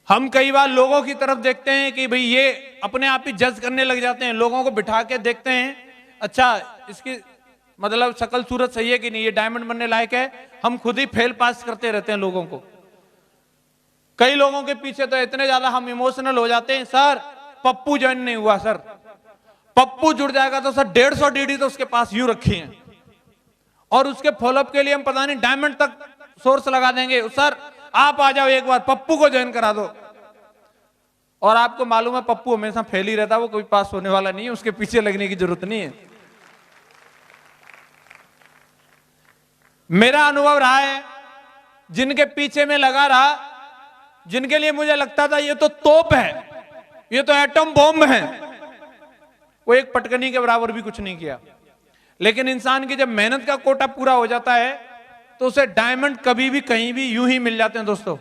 हम कई बार लोगों की तरफ देखते हैं कि भाई ये अपने आप ही जज करने लग जाते हैं, लोगों को बिठा के देखते हैं, अच्छा इसकी मतलब शक्ल सूरत सही है कि नहीं, ये डायमंड बनने लायक है। हम खुद ही फेल पास करते रहते हैं लोगों को। कई लोगों के पीछे तो इतने ज्यादा हम इमोशनल हो जाते हैं, सर पप्पू ज्वाइन नहीं हुआ, सर पप्पू जुड़ जाएगा तो सर 150 डीडी तो उसके पास यूं रखी है, और उसके फॉलोअप के लिए हम पता नहीं डायमंड तक सोर्स लगा देंगे, सर आप आ जाओ एक बार पप्पू को ज्वाइन करा दो। और आपको मालूम है पप्पू हमेशा फेल ही रहता है, वो कोई पास होने वाला नहीं है, उसके पीछे लगने की जरूरत नहीं है। मेरा अनुभव रहा है, जिनके पीछे में लगा रहा, जिनके लिए मुझे लगता था ये तो तोप है, ये तो एटम बॉम्ब है, वो एक पटकनी के बराबर भी कुछ नहीं किया। लेकिन इंसान की जब मेहनत का कोटा पूरा हो जाता है तो उसे डायमंड कभी भी कहीं भी यूं ही मिल जाते हैं। दोस्तों,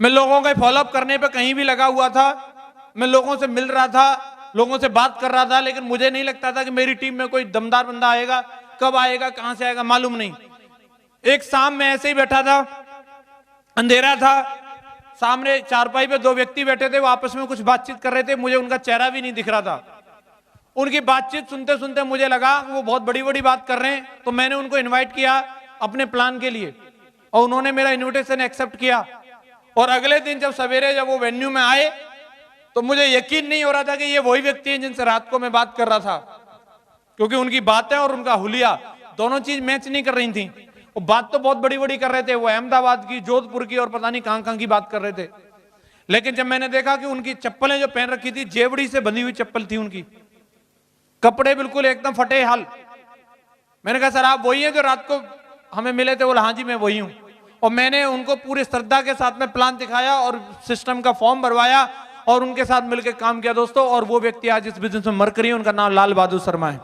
मैं लोगों के फॉलोअप करने पे कहीं भी लगा हुआ था, मैं लोगों से मिल रहा था, लोगों से बात कर रहा था, लेकिन मुझे नहीं लगता था कि मेरी टीम में कोई दमदार बंदा आएगा। कब आएगा, कहां से आएगा, मालूम नहीं। एक शाम में ऐसे ही बैठा था, अंधेरा था, सामने चारपाई पे दो व्यक्ति बैठे थे, वो आपस में कुछ बातचीत कर रहे थे, मुझे उनका चेहरा भी नहीं दिख रहा था। उनकी बातचीत सुनते सुनते मुझे लगा वो बहुत बड़ी बड़ी बात कर रहे हैं, तो मैंने उनको इनवाइट किया अपने प्लान के लिए, और उन्होंने मेरा इनविटेशन एक्सेप्ट किया। और अगले दिन जब सवेरे जब वो वेन्यू में आए तो मुझे यकीन नहीं हो रहा था कि ये वही व्यक्ति हैं जिनसे रात को मैं बात कर रहा था, क्योंकि उनकी बातें और उनका हुलिया दोनों चीज मैच नहीं कर रही थी। वो बात तो बहुत बड़ी बड़ी कर रहे थे, वो अहमदाबाद की, जोधपुर की और पता नहीं कहां कहां की बात कर रहे थे। लेकिन जब मैंने देखा कि उनकी चप्पलें जो पहन रखी थी, जेवड़ी से बंधी हुई चप्पल थी उनकी, कपड़े बिल्कुल एकदम फटे हाल। मैंने कहा सर आप वही हैं जो रात को हमें मिले थे? बोला हाँ जी मैं वही हूं। और मैंने उनको पूरी श्रद्धा के साथ में प्लान दिखाया और सिस्टम का फॉर्म भरवाया और उनके साथ मिलकर काम किया दोस्तों। और वो व्यक्ति आज इस बिजनेस में मरकरी है, उनका नाम लाल बहादुर शर्मा है।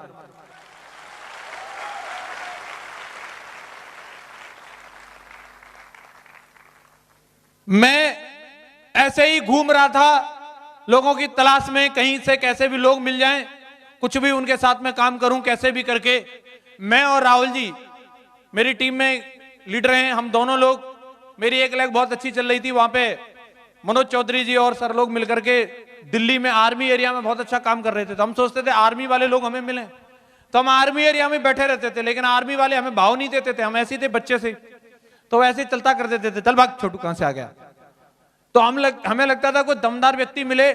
मैं ऐसे ही घूम रहा था लोगों की तलाश में, कहीं से कैसे भी लोग मिल जाएं, कुछ भी उनके साथ में काम करूं कैसे भी करके। मैं और राहुल जी मेरी टीम में लीडर हैं, हम दोनों लोग, मेरी एक लेग बहुत अच्छी चल रही थी, वहां पे मनोज चौधरी जी और सर लोग मिलकर के दिल्ली में आर्मी एरिया में बहुत अच्छा काम कर रहे थे। तो हम सोचते थे आर्मी वाले लोग हमें मिले, तो हम आर्मी एरिया में बैठे रहते थे, लेकिन आर्मी वाले हमें भाव नहीं देते थे, हम ऐसे थे बच्चे से, तो ऐसे ही चलता कर देते थे, चल भाग छोटू कहां से आ गया। तो हमें लगता था कोई दमदार व्यक्ति मिले,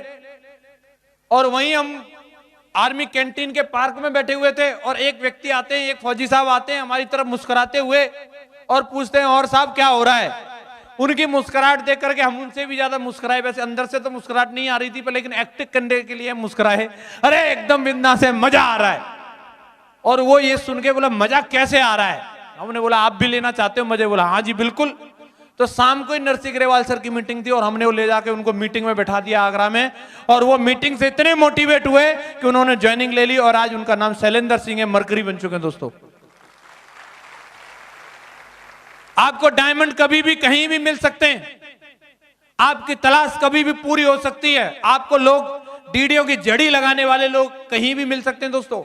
और वहीं हम आर्मी कैंटीन के पार्क में बैठे हुए थे और एक व्यक्ति आते हैं, एक फौजी साहब आते हैं हमारी तरफ मुस्कुराते हुए और पूछते हैं और साहब क्या हो रहा है। उनकी मुस्कुराहट देख करके हम उनसे भी ज्यादा मुस्कुराए, वैसे अंदर से तो मुस्कुराहट नहीं आ रही थी पर लेकिन एक्टिंग करने के लिए मुस्कुराए, अरे एकदम बिंदास है, मजा आ रहा है। और वो ये सुन के बोला मजा कैसे आ रहा है? हमने बोला आप भी लेना चाहते हो मजे? बोला हाँ जी बिल्कुल। तो शाम को ही नरसिंह ग्रेवाल सर की मीटिंग थी और हमने वो ले जाके उनको मीटिंग में बैठा दिया आगरा में, और वो मीटिंग से इतने मोटिवेट हुए कि उन्होंने ज्वाइनिंग ले ली और आज उनका नाम शैलेंद्र सिंह है, मरकरी बन चुके हैं। दोस्तों, आपको डायमंड कभी भी कहीं भी मिल सकते हैं, आपकी तलाश कभी भी पूरी हो सकती है, आपको लोग डीडीओ की जड़ी लगाने वाले लोग कहीं भी मिल सकते हैं। दोस्तों,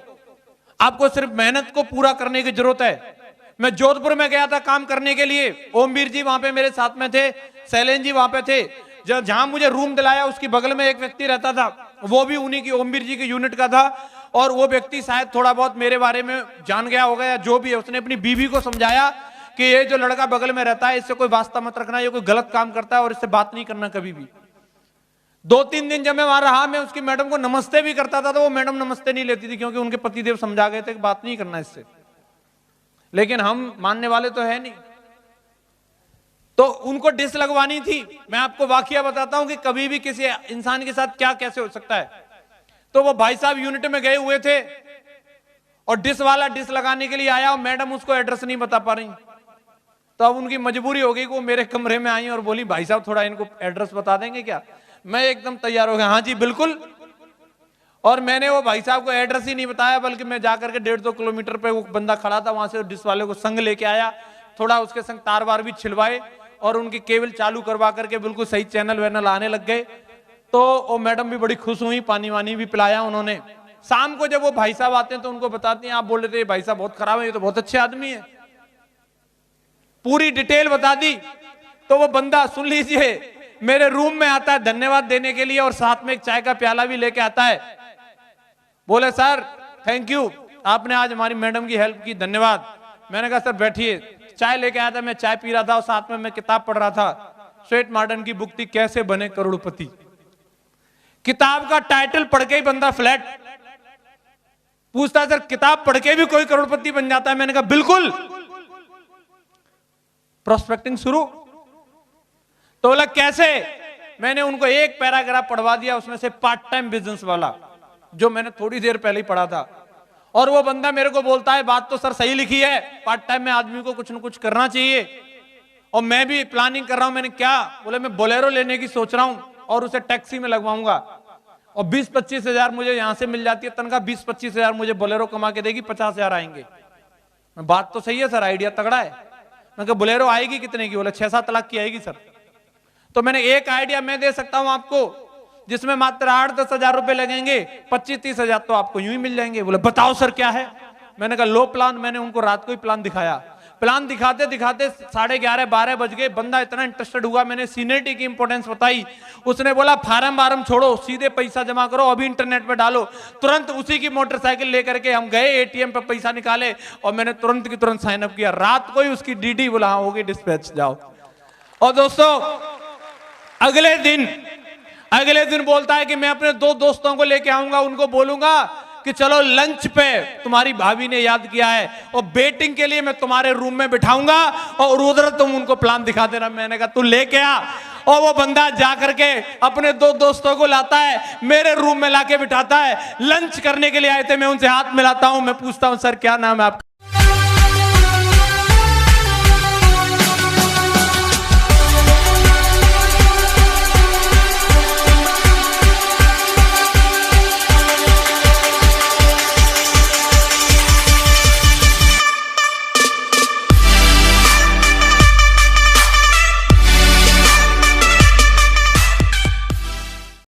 आपको सिर्फ मेहनत को पूरा करने की जरूरत है। मैं जोधपुर में गया था काम करने के लिए, ओमवीर जी वहां पे मेरे साथ में थे, शैलेंद्र जी वहां पे थे। जहां मुझे रूम दिलाया उसकी बगल में एक व्यक्ति रहता था, वो भी उन्हीं की ओमवीर जी की यूनिट का था, और वो व्यक्ति शायद थोड़ा बहुत मेरे बारे में जान गया होगा या जो भी है। उसने अपनी बीवी को समझाया कि ये जो लड़का बगल में रहता है इससे कोई वास्ता मत रखना, ये कोई गलत काम करता है और इससे बात नहीं करना कभी भी। 2-3 दिन जब मैं वहां रहा, मैं उसकी मैडम को नमस्ते भी करता था तो वो मैडम नमस्ते नहीं लेती थी, क्योंकि उनके पतिदेव समझा गए थे कि बात नहीं करना इससे। लेकिन हम मानने वाले तो है नहीं, तो उनको डिस लगवानी थी। मैं आपको वाकया बताता हूं कि कभी भी किसी इंसान के साथ क्या कैसे हो सकता है। तो वो भाई साहब यूनिट में गए हुए थे और डिस वाला डिस लगाने के लिए आया और मैडम उसको एड्रेस नहीं बता पा रही, तो अब उनकी मजबूरी हो गई कि वो मेरे कमरे में आई और बोली भाई साहब थोड़ा इनको एड्रेस बता देंगे क्या? मैं एकदम तैयार हो गया, हाँ जी बिल्कुल। और मैंने वो भाई साहब को एड्रेस ही नहीं बताया, बल्कि मैं जाकर के 150 किलोमीटर पे वो बंदा खड़ा था वहां से डिस वाले को संग लेके आया, थोड़ा उसके संग तार वार भी छिलवाए और उनकी केबल चालू करवा करके बिल्कुल सही चैनल वैनल आने लग गए। तो वो मैडम भी बड़ी खुश हुई, पानी वानी भी पिलाया उन्होंने। शाम को जब वो भाई साहब आते हैं तो उनको बताते हैं आप बोल रहे थे भाई साहब बहुत खराब है, ये तो बहुत अच्छे आदमी है, पूरी डिटेल बता दी। तो वो बंदा, सुन लीजिए, मेरे रूम में आता है धन्यवाद देने के लिए और साथ में एक चाय का प्याला भी लेके आता है। बोले सर थैंक यू, आपने आज हमारी मैडम की हेल्प की, धन्यवाद। मैंने कहा सर बैठिए। चाय लेके आया था, मैं चाय पी रहा था और साथ में मैं किताब पढ़ रहा था। स्वेट मार्टन की बुक थी, कैसे बने करोड़पति। किताब का टाइटल पढ़ के ही बंदा फ्लैट। पूछता सर किताब पढ़ के भी कोई करोड़पति बन जाता है? मैंने कहा बिल्कुल। प्रोस्पेक्टिंग शुरू। तो बोला कैसे? मैंने उनको एक पैराग्राफ पढ़वा दिया उसमें से, पार्ट टाइम बिजनेस वाला, जो मैंने थोड़ी देर पहले ही पढ़ा था। और वो बंदा मेरे को बोलता है बात तो सर सही लिखी है, पार्ट टाइम में आदमी को कुछ न कुछ करना चाहिए और मैं भी प्लानिंग कर रहा हूं। मैंने क्या? बोले मैं बोलेरो लेने की सोच रहा हूं और उसे टैक्सी में लगवाऊंगा और 20-25 हजार मुझे यहां से मिल जाती है तनख्वाह, 20-25 हजार मुझे बोलेरो कमा के देगी, 50 हजार आएंगे। बात तो सही है सर, आइडिया तगड़ा है। मैं कहा बोलेरो आएगी कितने की? बोले 6-7 लाख की आएगी सर। तो मैंने एक आइडिया मैं दे सकता हूं आपको जिसमें मात्र 8-10 हजार रुपए लगेंगे, 25-30 हजार तो आपको यूं ही मिल जाएंगे। बोले बताओ सर क्या है? मैंने कहा लो प्लान। मैंने उनको रात को ही प्लान दिखाया। प्लान दिखाते दिखाते 11:30-12 बज गए। बंदा इतना इंटरेस्टेड हुआ, मैंने सीनियरिटी की इंपॉर्टेंस बताई। उसने बोला फार्म वार्म छोड़ो, सीधे पैसा जमा करो, अभी इंटरनेट पे डालो। तुरंत उसी की मोटरसाइकिल लेकर के हम गए, एटीएम पे पैसा निकाले और मैंने तुरंत की तुरंत साइन अप किया। रात को ही उसकी डीडी बोला हाँ होगी डिस्पैच, जाओ। और दोस्तों अगले दिन बोलता है कि मैं अपने 2 दोस्तों को लेके आऊंगा, उनको बोलूंगा कि चलो लंच पे तुम्हारी भाभी ने याद किया है और बेटिंग के लिए मैं तुम्हारे रूम में बिठाऊंगा और उधर तुम उनको प्लान दिखा देना। मैंने कहा तू लेके आ। और वो बंदा जा करके अपने 2 दोस्तों को लाता है, मेरे रूम में लाके बिठाता है। लंच करने के लिए आए थे, मैं उनसे हाथ मिलाता हूं, मैं पूछता हूं सर क्या नाम है आपका?